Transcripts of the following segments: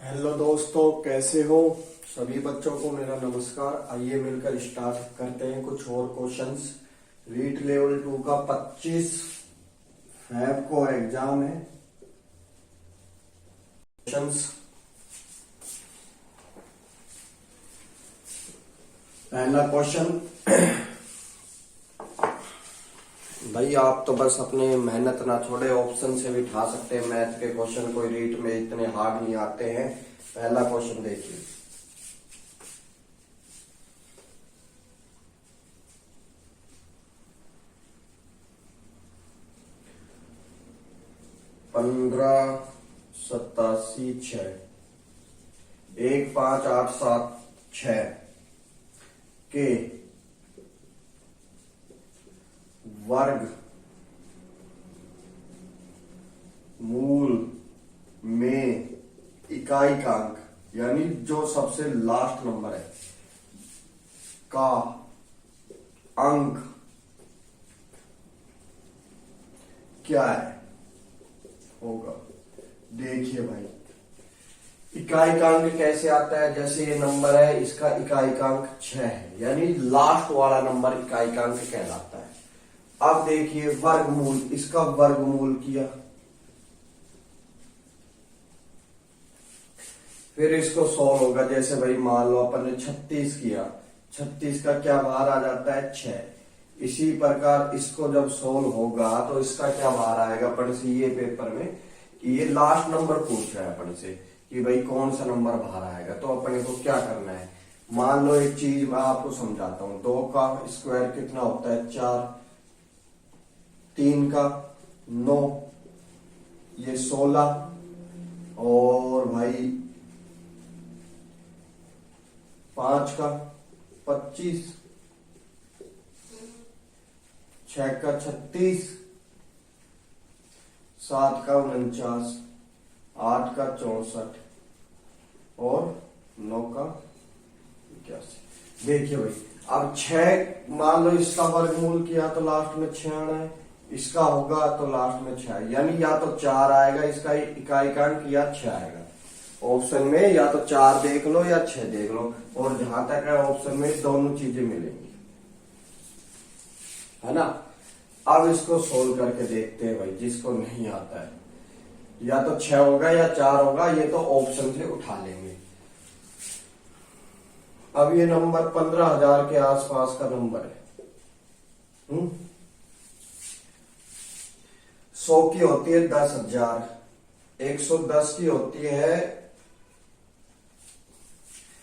Hello दोस्तों, कैसे हो सभी बच्चों को मेरा नमस्कार। आइए मिलकर स्टार्ट करते हैं कुछ और क्वेश्चंस। रीट लेवल 2 का 25 फैब को एग्जाम है। क्वेश्चंस, पहला क्वेश्चन। भाई आप तो बस अपने मेहनत ना छोड़े, ऑप्शन से भी उठा सकते हैं मैथ के क्वेश्चन। कोई रीट में इतने हार्ड नहीं आते हैं। पहला क्वेश्चन देखिए। पंद्रह 87 6 1 5 8 7 6 के वर्ग मूल में इकाई का अंक, यानी जो सबसे लास्ट नंबर है का अंक क्या है होगा। देखिए भाई, इकाई का अंक कैसे आता है। जैसे ये नंबर है, इसका इकाई का अंक 6 है, यानी लास्ट वाला नंबर इकाई का अंक कहलाता है। अब देखिए वर्गमूल, इसका वर्गमूल किया, फिर इसको सोल्व होगा। जैसे भाई मान लो अपन ने 36 किया, 36 का क्या बाहर आ जाता है 6। इसी प्रकार इसको जब सोल्व होगा तो इसका क्या बाहर आएगा अपन से ये पेपर में, कि ये लास्ट नंबर पूछ रहा है अपन से कि भाई कौन सा नंबर बाहर आएगा। तो अपन को क्या करना है, मान लो एक चीज मैं आपको समझाता हूं। 2 का स्क्वायर कितना होता है 4, 3 का 9, ये 16, और भाई 5 का 25, 6 का 36, 7 का 49, 8 का 64 और 9 का 81। देखिए भाई, अब 6 मान लो इसका वर्गमूल किया तो लास्ट में 6 आना है, इसका होगा तो लास्ट में 6, यानी या तो 4 आएगा इसका इकाई का अंक, या 6 आएगा। ऑप्शन में या तो 4 देख लो या 6 देख लो, और जहां तक है ऑप्शन में दोनों चीजें मिलेंगी, है ना। अब इसको सोल्व करके देखते हैं भाई, जिसको नहीं आता है। या तो 6 होगा या 4 होगा, ये तो ऑप्शन से उठा लेंगे। अब ये नंबर 15,000 के आसपास का नंबर है। 100 की होती है 10,000, 110 की होती है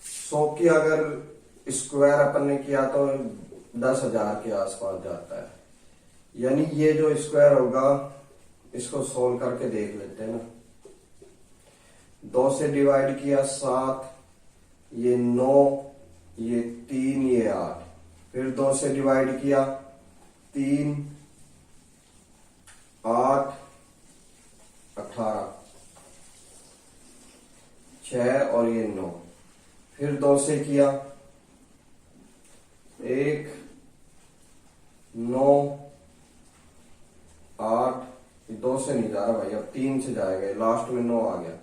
100 की अगर स्क्वायर अपन ने किया तो 10,000 के आसपास जाता है। यानी ये जो स्क्वायर होगा इसको सोल्व करके देख लेते हैं ना। 2 से डिवाइड किया 7, ये 9, ये 3, ये 8, फिर 2 से डिवाइड किया 3, 8, 18, 6 और ये 9, फिर 2 से किया 1, 9, 8, 2 से नहीं जा रहा भाई, अब 3 से जाएगा, लास्ट में 9 आ गया,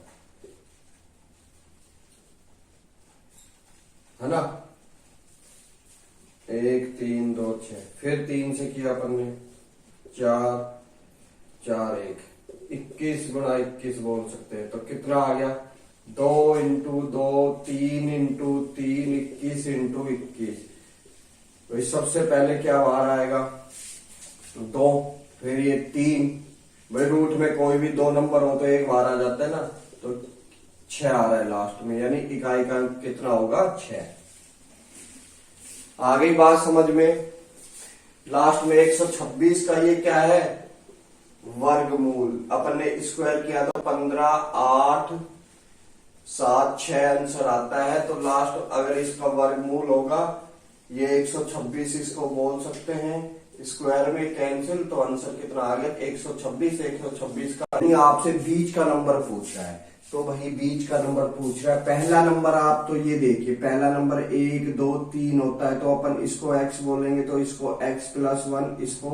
है ना। 1 3 2 6, फिर 3 से किया अपन ने 4 4 1, 21 गुणा 21 बोल सकते हैं। तो कितना आ गया 2 इंटू 2, 3 इंटू 3, 21 इंटू 21। तो सबसे पहले क्या बाहर आएगा 2, फिर ये 3। भाई रूट में कोई भी 2 नंबर हो तो एक बार आ जाता है ना, तो 6 आ रहा है लास्ट में, यानी इकाई का अंक कितना होगा 6। आ गई बात समझ में। लास्ट में 126 का ये क्या है वर्गमूल। अपन ने स्क्वायर किया तो 15, 8, 7, 6 आंसर आता है। तो लास्ट अगर इसका वर्गमूल होगा ये 126, इसको बोल सकते हैं स्क्वायर में कैंसिल, तो आंसर कितना आ गया 126। 126 का नहीं, आपसे बीच का नंबर पूछ रहा है, तो वही बीच का नंबर पूछ रहा है। पहला नंबर आप तो ये देखिए, पहला नंबर 1 2 3 होता है, तो अपन इसको x बोलेंगे, तो इसको x प्लस 1, इसको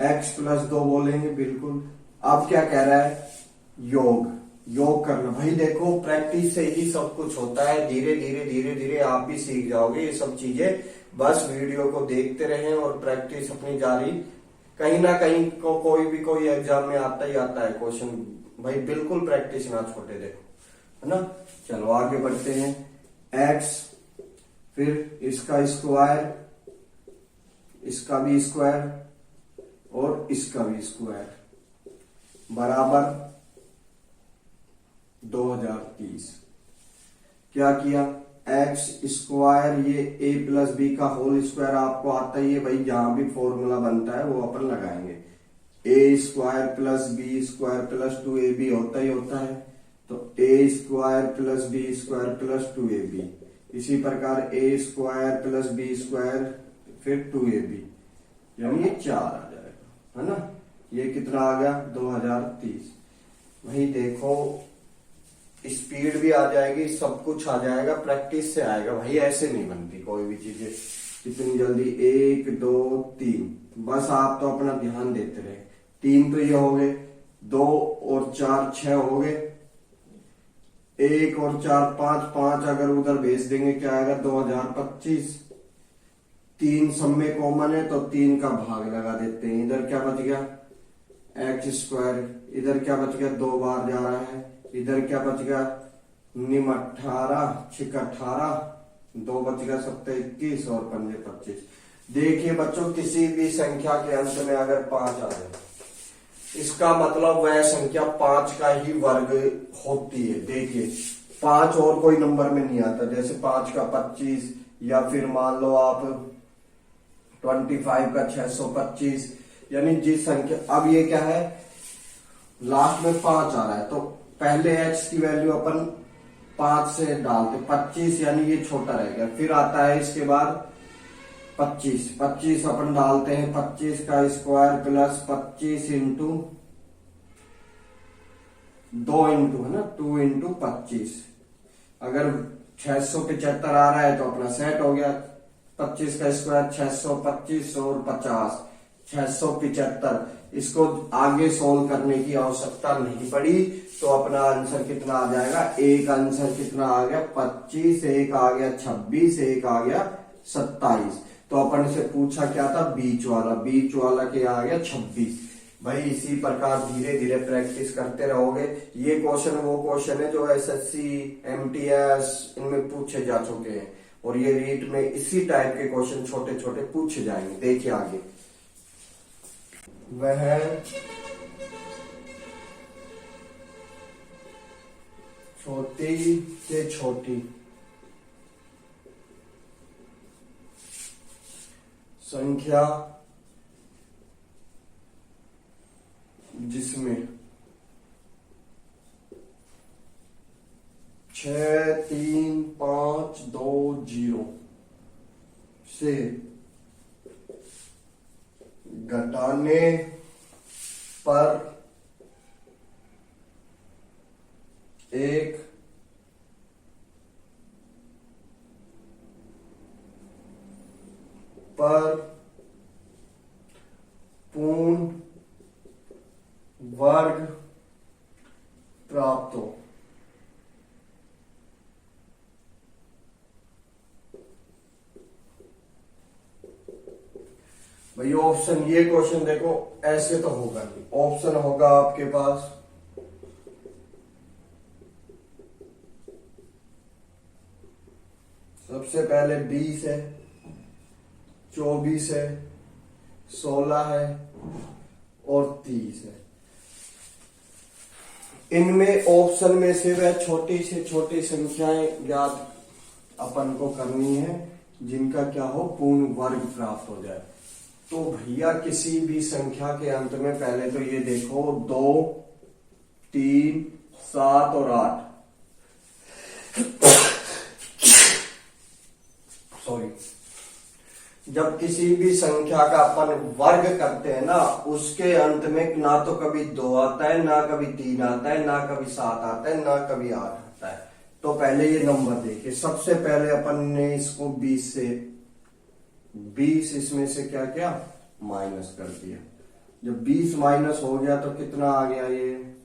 x प्लस 2 बोलेंगे। बिल्कुल। अब क्या कह रहा है योग, योग करना। भाई देखो प्रैक्टिस से ही सब कुछ होता है, धीरे धीरे धीरे धीरे आप भी सीख जाओगे ये सब चीजें। बस वीडियो को देखते रहें और प्रैक्टिस अपनी जारी, कहीं ना कहीं को कोई एग्जाम में आता ही आता है क्वेश्चन। भाई बिल्कुल प्रैक्टिस ना छोटे, देखो है ना। चलो आगे बढ़ते हैं। एक्स, फिर इसका स्क्वायर, इसका भी स्क्वायर और इसका भी स्क्वायर बराबर 2030। क्या किया, एक्स स्क्वायर, ये ए प्लस बी का होल स्क्वायर आपको आता ही है भाई, जहां भी फॉर्मूला बनता है वो अपन लगाएंगे। A square plus b square plus 2ab होता ही होता है, तो a square plus b square plus 2ab। इसी प्रकार a square plus b square फिर 2ab, यानी ये 4 आ जाएगा, है ना। ये कितना आ गया 2030। वही देखो स्पीड भी आ जाएगी, सब कुछ आ जाएगा, प्रैक्टिस से आएगा भाई, ऐसे नहीं बनती कोई भी चीजें इतनी जल्दी। 1 2 3, बस आप तो अपना ध्यान देते रहे। 3 तो ये हो गए, 2 और 4 6 हो गए, 1 और 4 5, 5 अगर उधर भेज देंगे क्या आएगा 2025। 3 सब में कॉमन है तो 3 का भाग लगा देते हैं। इधर क्या बच गया एक्स स्क्वायर, इधर क्या बच गया 2 बार जा रहा है, इधर क्या बच गया निम 18 6 18, 2 बच गया 7 21 और 5 25। देखिए बच्चों किसी भी संख्या के अंत में अगर 5 आ जाए, इसका मतलब वह संख्या 5 का ही वर्ग होती है। देखिए 5 और कोई नंबर में नहीं आता, जैसे 5 का 25, या फिर मान लो आप 25 का 625, यानी जिस संख्या, अब ये क्या है लास्ट में 5 आ रहा है तो पहले x की वैल्यू अपन 5 से डालते 25, यानी ये छोटा रहेगा। फिर आता है इसके बाद 25 अपन डालते हैं 25 का स्क्वायर प्लस 25 इंटू 2 इंटू, है ना 2 इंटू 25। अगर 675 आ रहा है तो अपना सेट हो गया, 25 का स्क्वायर 625 और 50 675। इसको आगे सोल्व करने की आवश्यकता नहीं पड़ी, तो अपना आंसर कितना आ जाएगा, एक आंसर कितना आ गया 25, एक आ गया 26, एक आ गया 27। तो अपन से पूछा क्या था बीच वाला क्या आ गया 26। भाई इसी प्रकार धीरे धीरे प्रैक्टिस करते रहोगे। ये क्वेश्चन वो क्वेश्चन है जो एसएससी एमटीएस इनमें पूछे जा चुके हैं, और ये रीट में इसी टाइप के क्वेश्चन छोटे छोटे पूछे जाएंगे। देखिए आगे, वह छोटी से छोटी संख्या जिसमें 6 3 5 2 0 से घटाने पर एक पर पूर्ण वर्ग प्राप्त हो। भाई ऑप्शन, ये क्वेश्चन देखो ऐसे तो होगा नहीं, ऑप्शन होगा आपके पास सबसे पहले 20 है, 24 है, 16 है और 30 है। इनमें ऑप्शन में से वह छोटी से छोटी संख्याएं ज्ञात अपन को करनी है जिनका क्या हो पूर्ण वर्ग प्राप्त हो जाए। तो भैया किसी भी संख्या के अंत में पहले तो ये देखो 2 3 7 और 8, सॉरी, जब किसी भी संख्या का अपन वर्ग करते हैं ना, उसके अंत में ना तो कभी 2 आता है, ना कभी 3 आता है, ना कभी 7 आता है, ना कभी 8 आता है। तो पहले ये नंबर देखिए, सबसे पहले अपन ने इसको 20 से 20 इसमें से क्या क्या माइनस कर दिया। जब 20 माइनस हो गया तो कितना आ गया, ये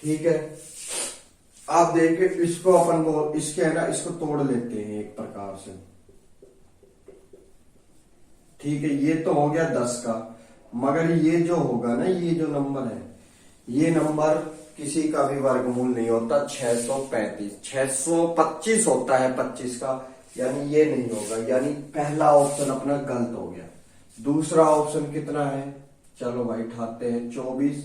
ठीक है, आप देखिए इसको अपन वो इसके है ना, इसको तोड़ लेते हैं एक प्रकार से। ठीक है, ये तो हो गया 10 का, मगर ये जो होगा ना, ये जो नंबर है, ये नंबर किसी का भी वर्गमूल नहीं होता। 625 होता है 25 का, यानी ये नहीं होगा, यानी पहला ऑप्शन अपना गलत हो गया। दूसरा ऑप्शन कितना है, चलो भाई उठाते हैं 24।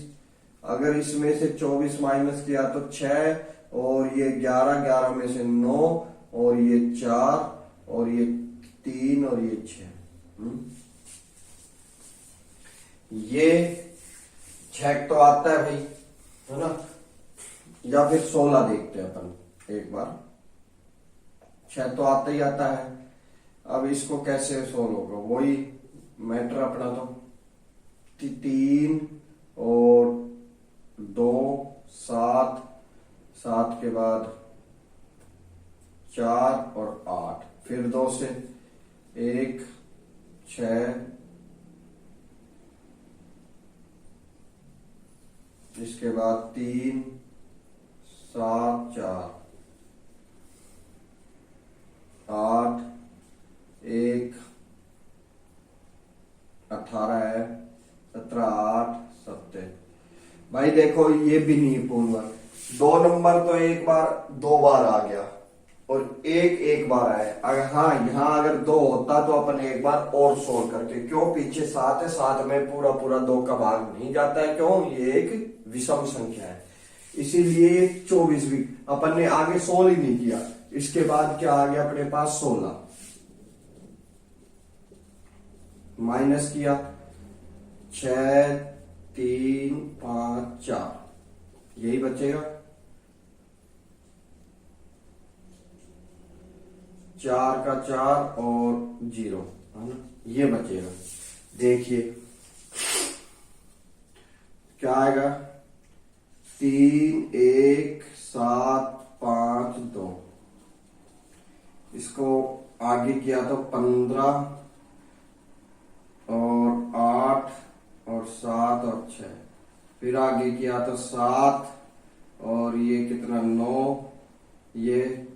अगर इसमें से 24 माइनस किया तो 6, और ये 11 में से 9, और ये 4, और ये 3, और ये 6। ये 6 तो आता है भाई, है ना, या फिर 16 देखते हैं अपन एक बार। 6 तो आता ही आता है। अब इसको कैसे सोल्व होगा, वही मैटर अपना, तो 3 और 2 7, 7 के बाद 4 और 8, फिर 2 से 1 6, इसके बाद 3 7 4 8 1 18 है, 17 8 7। भाई देखो ये भी नहीं पूर्ण वर्ग। 2 नंबर तो एक बार 2 बार आ गया, और एक बार आया। अगर हाँ यहाँ अगर 2 होता तो अपन एक बार और सोल्व करते, क्यों, पीछे 7 है, 7 में पूरा 2 का भाग नहीं जाता है, क्यों, ये एक विषम संख्या है, इसीलिए 24 भी अपन ने आगे सोल्व ही नहीं किया। इसके बाद क्या आ गया अपने पास, 16 माइनस किया, 6 3 5 4, यही बचेगा। 4 का 4 और 0, है ना, ये बचेगा। देखिए क्या आएगा, 3 1 7 5 2। इसको आगे किया तो 15 और 8 और 7 और 6, फिर आगे किया तो 7 और ये कितना 9, ये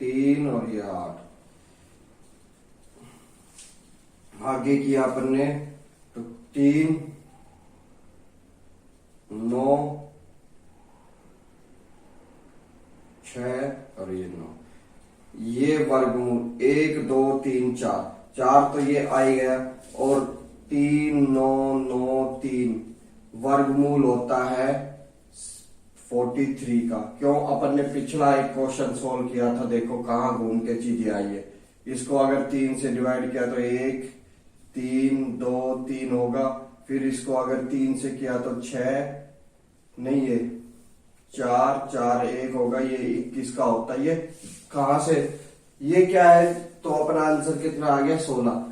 3 और ये 8, आगे किया अपन ने तो 3 9 6 और ये 9। ये वर्गमूल 1 2 3 4, 4 तो ये आ ही गया, और 3 9 9 3 वर्गमूल होता है 43 का। क्यों, अपन ने पिछला एक क्वेश्चन सोल्व किया था, देखो कहां घूम के चीजें आई है। इसको अगर 3 से डिवाइड किया तो 1 3 2 3 होगा, फिर इसको अगर 3 से किया तो 6 नहीं, ये 4 4 1 होगा, ये 21 का होता है। ये कहां से, ये क्या है, तो अपना आंसर कितना आ गया, 16।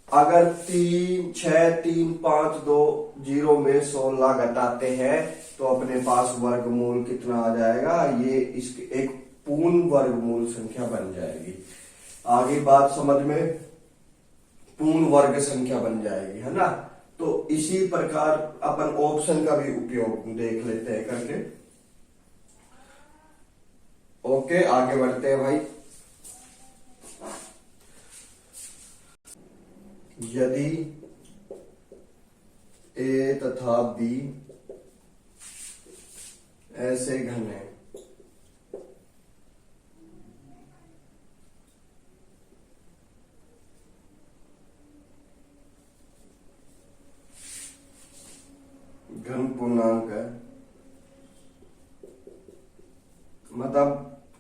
अगर 3 6 3 5 2 0 में 16 घटाते हैं तो अपने पास वर्गमूल कितना आ जाएगा, ये इसके एक पूर्ण वर्गमूल संख्या बन जाएगी। आगे बात समझ में, पूर्ण वर्ग संख्या बन जाएगी, है ना। तो इसी प्रकार अपन ऑप्शन का भी उपयोग देख लेते हैं करके। ओके, आगे बढ़ते हैं भाई। यदि ए तथा बी ऐसे घन है, घन पूर्णांक है, मतलब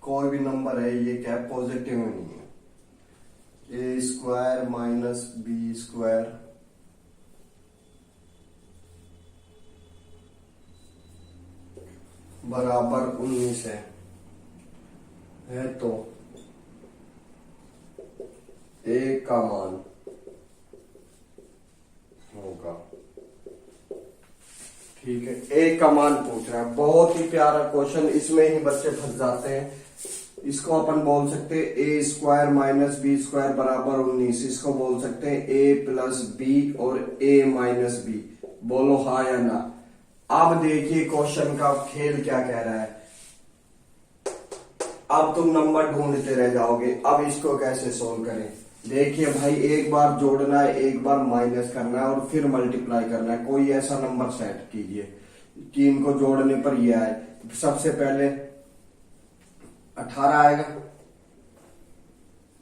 कोई भी नंबर है, ये क्या पॉजिटिव नहीं है, ए स्क्वायर माइनस बी स्क्वायर बराबर 19 है तो ए का मान होगा। ठीक है, ए का मान पूछ रहा है, बहुत ही प्यारा क्वेश्चन, इसमें ही बच्चे फंस जाते हैं। इसको अपन बोल सकते हैं ए स्क्वायर माइनस बी स्क्वायर बराबर 19, इसको बोल सकते हैं ए प्लस बी और ए माइनस बी। बोलो हाँ या ना। अब देखिए क्वेश्चन का खेल क्या कह रहा है। अब तुम नंबर ढूंढते रह जाओगे। अब इसको कैसे सोल्व करें। देखिए भाई, एक बार जोड़ना है, एक बार माइनस करना है और फिर मल्टीप्लाई करना है। कोई ऐसा नंबर सेट कीजिए कि इनको जोड़ने पर ये आए। सबसे पहले 18 आएगा,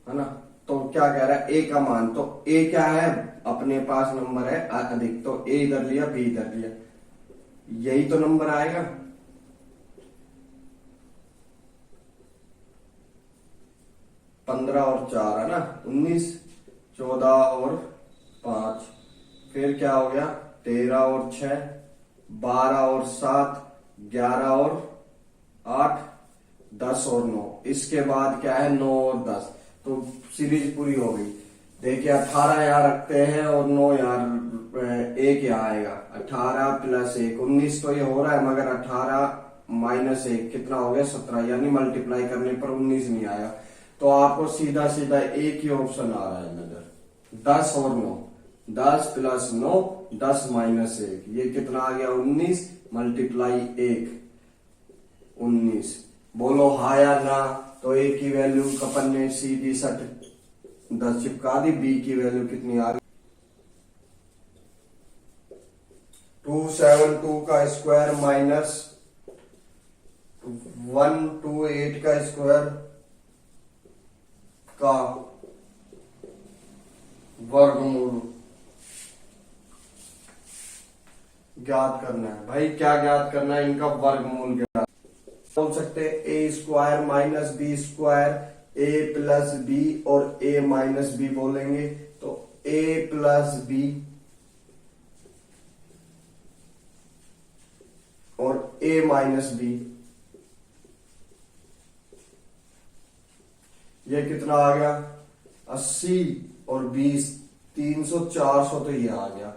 है ना। तो क्या कह रहा है, ए का मान, तो ए क्या है, अपने पास नंबर है अधिक, तो ए इधर लिया, बी इधर लिया, यही तो नंबर आएगा। पंद्रह और 4 है ना 19, 14 और 5, फिर क्या हो गया 13 और 6, 12 और 7, 11 और 8, 10 और 9। इसके बाद क्या है 9 और 10, तो सीरीज पूरी हो गई। देखिए 18 यहाँ रखते हैं और 9 यहाँ, एक यहाँ आएगा। 18 प्लस 1 19 तो ये हो रहा है, मगर 18 माइनस 1 कितना हो गया 17, यानी मल्टीप्लाई करने पर 19 नहीं आया। तो आपको सीधा सीधा एक ही ऑप्शन आ रहा है नजर, 10 और 9। 10 प्लस 9, 10 माइनस 1, ये कितना आ गया 19, मल्टीप्लाई 1 19। बोलो हाँ या ना। तो ए की वैल्यू कपन ने सीधी सट 10 चिपका दी। बी की वैल्यू कितनी आ गई 272 का स्क्वायर माइनस 128 का स्क्वायर का वर्गमूल ज्ञात करना है। भाई क्या ज्ञात करना है, इनका वर्गमूल ज्ञात। बोल सकते हैं ए स्क्वायर माइनस बी स्क्वायर, ए प्लस बी और ए माइनस बी बोलेंगे। तो ए प्लस बी और ए माइनस बी, ये कितना आ गया 80 और 20, 300 400, तो ये आ गया,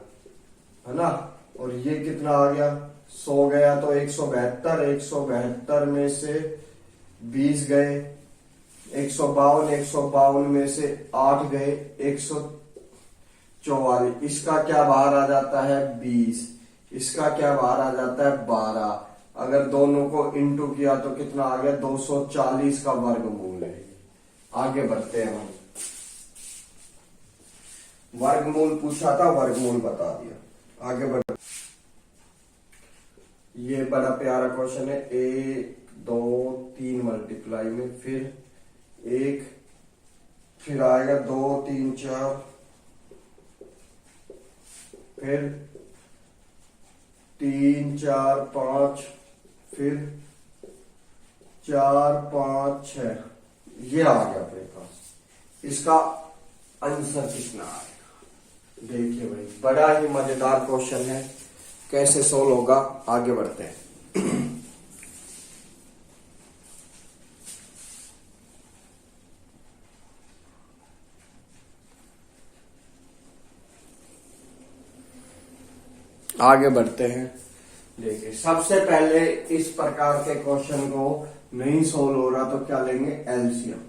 है ना। और ये कितना आ गया 100 गया, तो 172, 172 में से 20 गए, 152, 152 में से 8 गए, 144। इसका क्या बाहर आ जाता है 20, इसका क्या बाहर आ जाता है 12। अगर दोनों को इंटू किया तो कितना आ गया 240 का वर्गमूल है। आगे बढ़ते हैं हम। वर्गमूल पूछा था, वर्गमूल बता दिया। आगे बढ़, ये बड़ा प्यारा क्वेश्चन है। 1 2 3 मल्टीप्लाई में फिर 1, फिर आएगा 2 3 4, फिर 3 4 5, फिर 4 5 6, ये आ गया अपने पास। इसका आंसर कितना आएगा। देखिए भाई, बड़ा ही मजेदार क्वेश्चन है, कैसे सोल्व होगा आगे बढ़ते हैं। आगे बढ़ते हैं। देखिए सबसे पहले इस प्रकार के क्वेश्चन को नहीं सोल्व हो रहा तो क्या लेंगे, एलसीएम।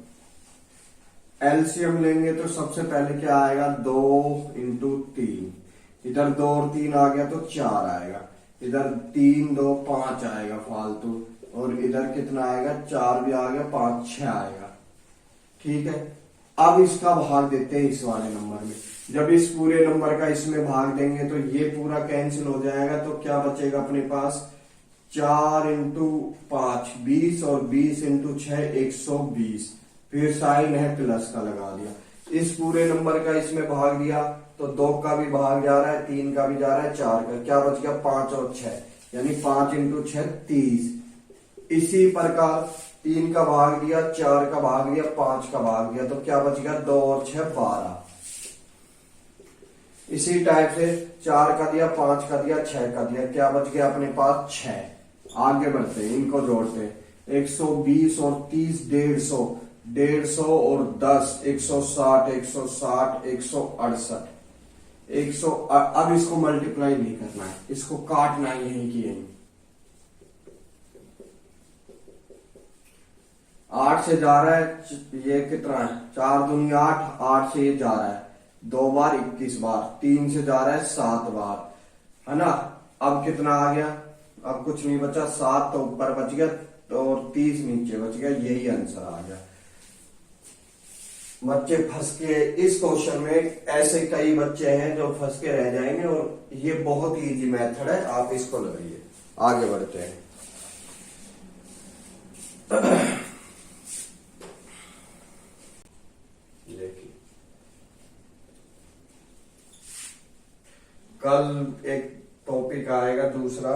एलसीएम लेंगे तो सबसे पहले क्या आएगा 2 इंटू 3, इधर 2 और 3 आ गया तो 4 आएगा, इधर 3 2 5 आएगा फालतू, और इधर कितना आएगा 4 भी आ गया, 5 6 आएगा। ठीक है, अब इसका भाग देते हैं इस वाले नंबर में। जब इस पूरे नंबर का इसमें भाग देंगे तो ये पूरा कैंसिल हो जाएगा, तो क्या बचेगा अपने पास 4 इंटू 5 20, और 20 इंटू 6 120, फिर साइन है प्लस का लगा दिया। इस पूरे नंबर का इसमें भाग दिया तो 2 का भी भाग जा रहा है, 3 का भी जा रहा है, 4 का, क्या बच गया 5 और 6, यानी 5 इंटू 6 30। इसी प्रकार 3 का भाग दिया, 4 का भाग दिया, 5 का भाग दिया, तो क्या बच गया 2 और 6 12। इसी टाइप से 4 का दिया, 5 का दिया, 6 का दिया, क्या बच गया अपने पास 6। आगे बढ़ते हैं, इनको जोड़ते हैं। 120 और 30 150, 150 और 10 160, 160 168, 100। अब इसको मल्टीप्लाई नहीं करना है, इसको काटना है यहीं की यहीं। 8 से जा रहा है, ये कितना है 4 दूनी 8, 8 से ये जा रहा है 2 बार 21 बार, 3 से जा रहा है 7 बार, है ना। अब कितना आ गया, अब कुछ नहीं बचा, 7 तो ऊपर बच गया और 30 नीचे बच गया, यही आंसर आ गया। बच्चे फंस के इस क्वेश्चन में, ऐसे कई बच्चे हैं जो फंस के रह जाएंगे, और ये बहुत ही इजी मेथड है, आप इसको लगाइए। आगे बढ़ते हैं। देखिए, कल एक टॉपिक आएगा दूसरा,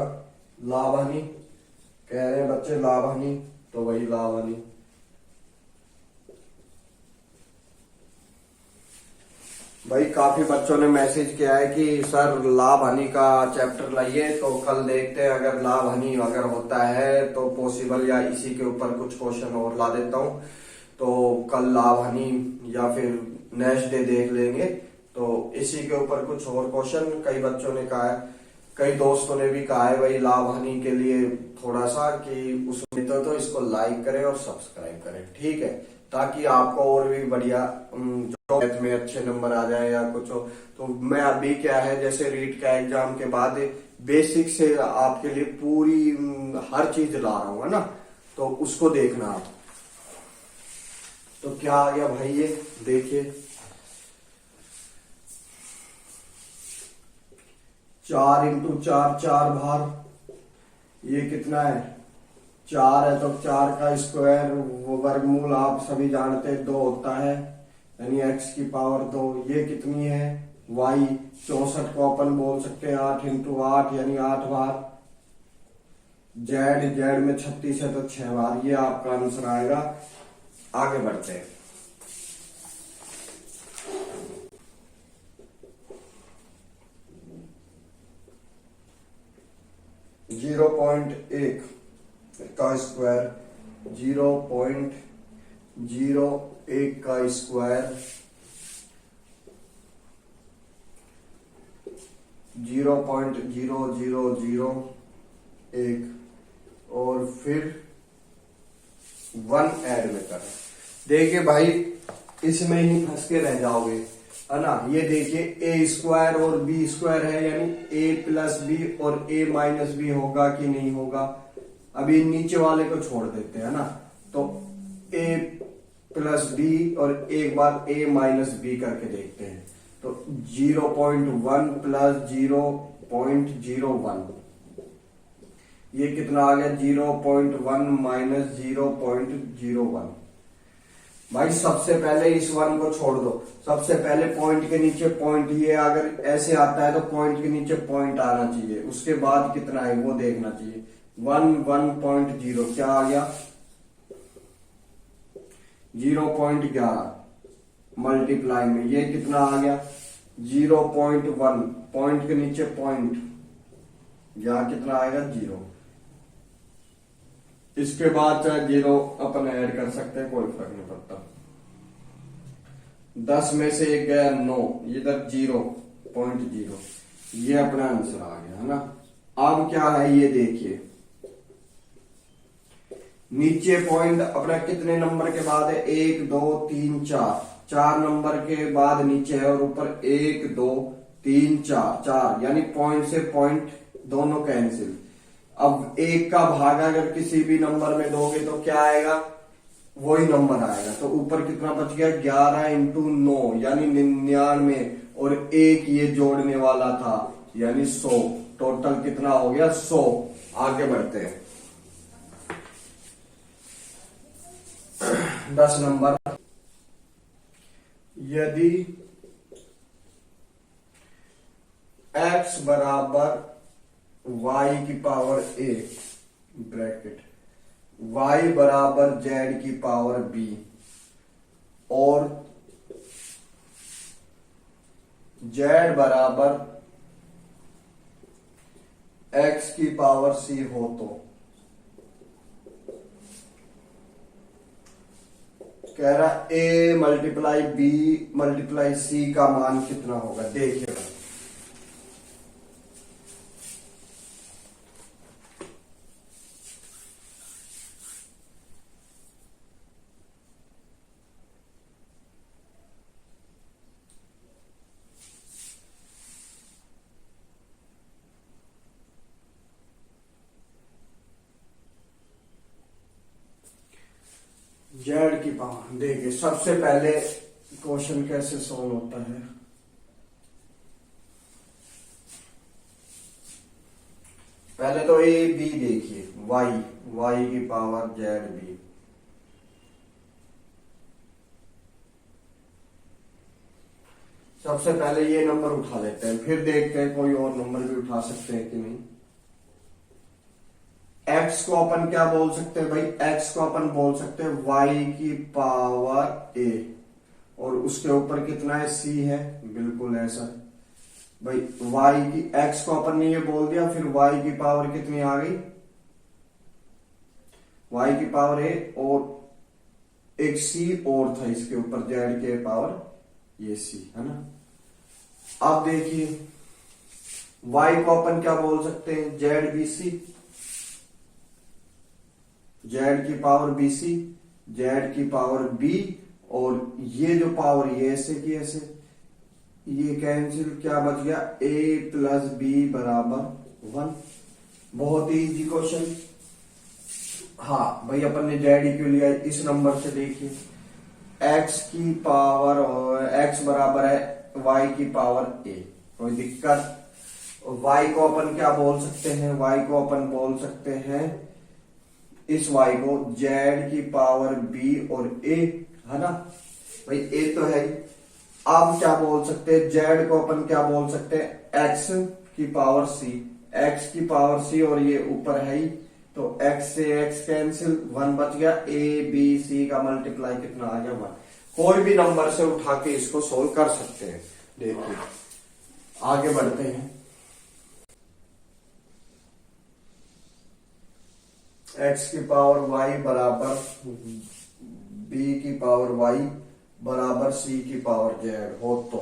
लाभ हानि। कह रहे हैं बच्चे लाभ हानि, तो वही लाभ हानि। भाई काफी बच्चों ने मैसेज किया है कि सर लाभ हानि का चैप्टर लाइए, तो कल देखते हैं, अगर लाभ हानि अगर होता है तो पॉसिबल, या इसी के ऊपर कुछ क्वेश्चन और ला देता हूं। तो कल लाभ हानि या फिर नेक्स्ट डे देख लेंगे। तो इसी के ऊपर कुछ और क्वेश्चन कई बच्चों ने कहा है, कई दोस्तों ने भी कहा है भाई लाभ हानि के लिए थोड़ा सा कि उसमें तो इसको लाइक करें और सब्सक्राइब करें, ठीक है, ताकि आपको और भी बढ़िया जो मैथ में अच्छे नंबर आ जाए या कुछ हो। तो मैं अभी क्या है, जैसे रीट का एग्जाम के बाद बेसिक से आपके लिए पूरी हर चीज ला रहा हूँ, है ना, तो उसको देखना आप। तो क्या आ गया भाई, ये देखिए, 4 इंटू 4 4 भार, ये कितना है, 4 है, तो 4 का स्क्वायर वर्गमूल आप सभी जानते हैं 2 होता है, यानी x की पावर 2। ये कितनी है, y, 64 को अपन बोल सकते हैं 8 इंटू 8 यानी 8 बार। z में 36 है तो 6 बार, ये आपका आंसर आएगा। आगे बढ़ते हैं। जीरो पॉइंट एक का स्क्वायर, 0.01 का स्क्वायर, 0.0001 और फिर 1 ऐड में करें। देखिए भाई, इसमें ही फंस के रह जाओगे, है ना। ये देखिए, ए स्क्वायर और बी स्क्वायर है, यानी ए प्लस बी और ए माइनस बी होगा कि नहीं होगा। अभी नीचे वाले को छोड़ देते हैं ना, तो ए प्लस बी और एक बार ए माइनस बी करके देखते हैं। तो 0.1 प्लस 0.01, ये कितना आ गया, 0.1 माइनस 0.01। भाई सबसे पहले इस 1 को छोड़ दो, सबसे पहले पॉइंट के नीचे पॉइंट, ये अगर ऐसे आता है तो पॉइंट के नीचे पॉइंट आना चाहिए, उसके बाद कितना है वो देखना चाहिए। 1.0 क्या आ गया, 0.11 मल्टीप्लाई में ये कितना आ गया, 0.1, पॉइंट के नीचे पॉइंट, यहां कितना आएगा 0। इसके बाद चाहे 0 अपन ऐड कर सकते हैं, कोई फर्क नहीं पड़ता। 10 में से 1 गया 9, इधर 0.0, ये अपना आंसर आ गया, है ना। अब क्या है ये देखिए, नीचे पॉइंट अपना कितने नंबर के बाद है, 1 2 3 4, 4 नंबर के बाद नीचे है, और ऊपर 1 2 3 4 4, यानी पॉइंट से पॉइंट दोनों कैंसिल। अब 1 का भाग अगर किसी भी नंबर में दोगे तो क्या आएगा, वही नंबर आएगा। तो ऊपर कितना बच गया, 11 इंटू 9 यानी 99, और 1 ये जोड़ने वाला था यानी 100। टोटल कितना हो गया, 100। आगे बढ़ते हैं। 10 नंबर, यदि x बराबर y की पावर a ब्रैकेट, y बराबर z की पावर b और z बराबर x की पावर c हो, तो कह रहा a multiply b multiply c का मान कितना होगा। देखिए जेड की पावर। देखिए सबसे पहले क्वेश्चन कैसे सॉल्व होता है। पहले तो ए बी देखिए, वाई की पावर जेड बी। सबसे पहले ये नंबर उठा लेते हैं, फिर देखते हैं कोई और नंबर भी उठा सकते हैं कि नहीं। एक्स को अपन क्या बोल सकते हैं भाई, एक्स को अपन बोल सकते हैं वाई की पावर ए, और उसके ऊपर कितना है, सी है, बिल्कुल ऐसा भाई। वाई की, एक्स को अपन ने ये बोल दिया, फिर वाई की पावर कितनी आ गई, वाई की पावर ए, और एक सी और था इसके ऊपर, जेड के पावर ये सी है ना। अब देखिए y को अपन क्या बोल सकते हैं, जेड बी सी, जेड की पावर बी सी, जेड की पावर बी, और ये जो पावर ये ऐसे की ऐसे, ये कैंसिल, क्या बच गया, a प्लस बी बराबर 1। बहुत ही इजी क्वेश्चन। हाँ भाई अपन ने जेड इक्वल लिया, इस नंबर से देखिए x की पावर, और x बराबर है y की पावर a, कोई दिक्कत। y को अपन क्या बोल सकते हैं, y को अपन बोल सकते हैं, इस y को z की पावर b और a, है ना भाई, a तो है ही। अब क्या बोल सकते हैं, z को अपन क्या बोल सकते हैं, x की पावर c, x की पावर c, और ये ऊपर है ही, तो x से x कैंसिल, 1 बच गया, a b c का मल्टीप्लाई कितना आ गया, 1। कोई भी नंबर से उठा के इसको सोल्व कर सकते हैं। देखिए आगे बढ़ते हैं। x की पावर y बराबर b की पावर y बराबर c की पावर z हो, तो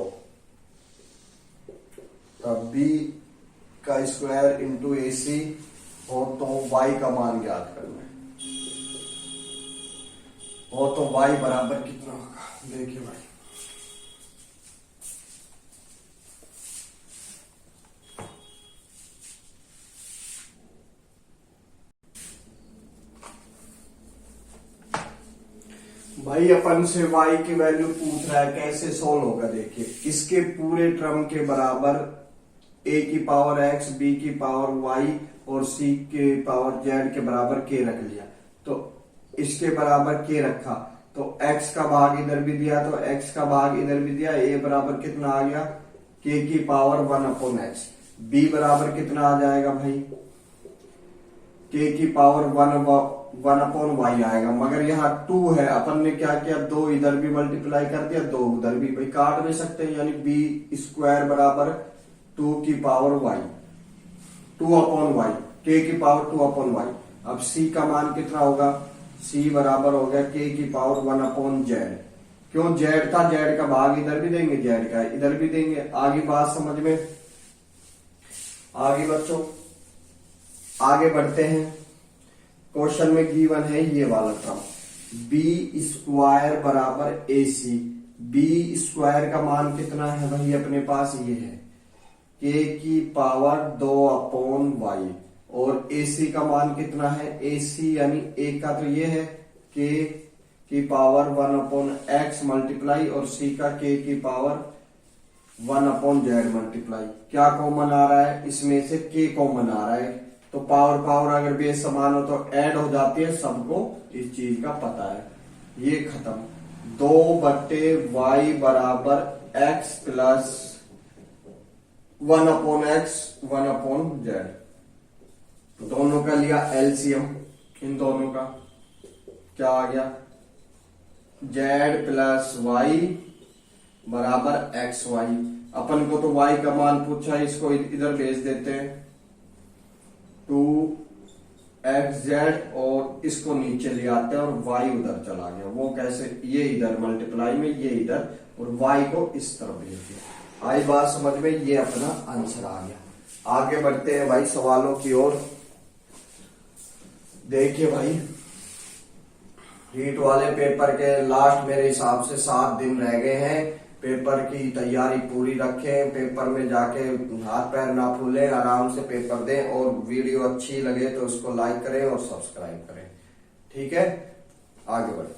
तब b का स्क्वायर इंटू ए सी हो, तो y का मान ज्ञात करना है, हो तो y बराबर कितना होगा। देखिए भाई अपन से y की वैल्यू पूछ रहा है, कैसे सोल्व होगा। देखिए इसके पूरे टर्म के बराबर a की पावर x, b की पावर y और c के पावर z के बराबर k रख लिया, तो इसके बराबर k रखा, तो x का भाग इधर भी दिया, तो x का भाग इधर भी दिया, a बराबर कितना आ गया, k की पावर 1/x। b बराबर कितना आ जाएगा भाई, k की पावर 1/y आएगा, मगर यहाँ 2 है, अपन ने क्या किया, 2 इधर भी मल्टीप्लाई कर दिया, 2 उधर भी, भाई काट भी सकते हैं, यानी b स्क्वायर बराबर 2 की पावर y, 2/y, k की पावर 2/y। अब c का मान कितना होगा, c बराबर हो गया k की पावर 1/z। क्यों, z था, z का भाग इधर भी देंगे, z का इधर भी देंगे। आगे बात समझ में, आगे बच्चों आगे बढ़ते हैं। क्वेश्चन में गिवन है ये वाला टर्म, बी स्क्वायर बराबर ए सी। बी स्क्वायर का मान कितना है भाई, अपने पास ये है k की पावर 2/y, और AC का मान कितना है, AC यानी a का तो ये है k की पावर 1/x मल्टीप्लाई, और c का k की पावर 1/z मल्टीप्लाई। क्या कॉमन आ रहा है, इसमें से k कॉमन आ रहा है, तो पावर पावर अगर बेस समान हो तो ऐड हो जाती है, सबको इस चीज का पता है। ये खत्म, 2/y बराबर x प्लस 1/x 1/z। दोनों का लिया एलसीएम, इन दोनों का क्या आ गया, z प्लस y बराबर xy। अपन को तो y का मान पूछा है, इसको इधर भेज देते हैं, 2xz, और इसको नीचे ले आते हैं, और y उधर चला गया। वो कैसे, ये इधर मल्टीप्लाई में, ये इधर, और y को इस तरफ भेज दिया। आई बात समझ में, ये अपना आंसर आ गया। आगे बढ़ते हैं भाई सवालों की ओर। देखिए भाई हीट वाले पेपर के लास्ट मेरे हिसाब से 7 दिन रह गए हैं। पेपर की तैयारी पूरी रखें, पेपर में जाके हाथ पैर ना फूले, आराम से पेपर दें, और वीडियो अच्छी लगे तो उसको लाइक करें और सब्सक्राइब करें। ठीक है, आगे बढ़े।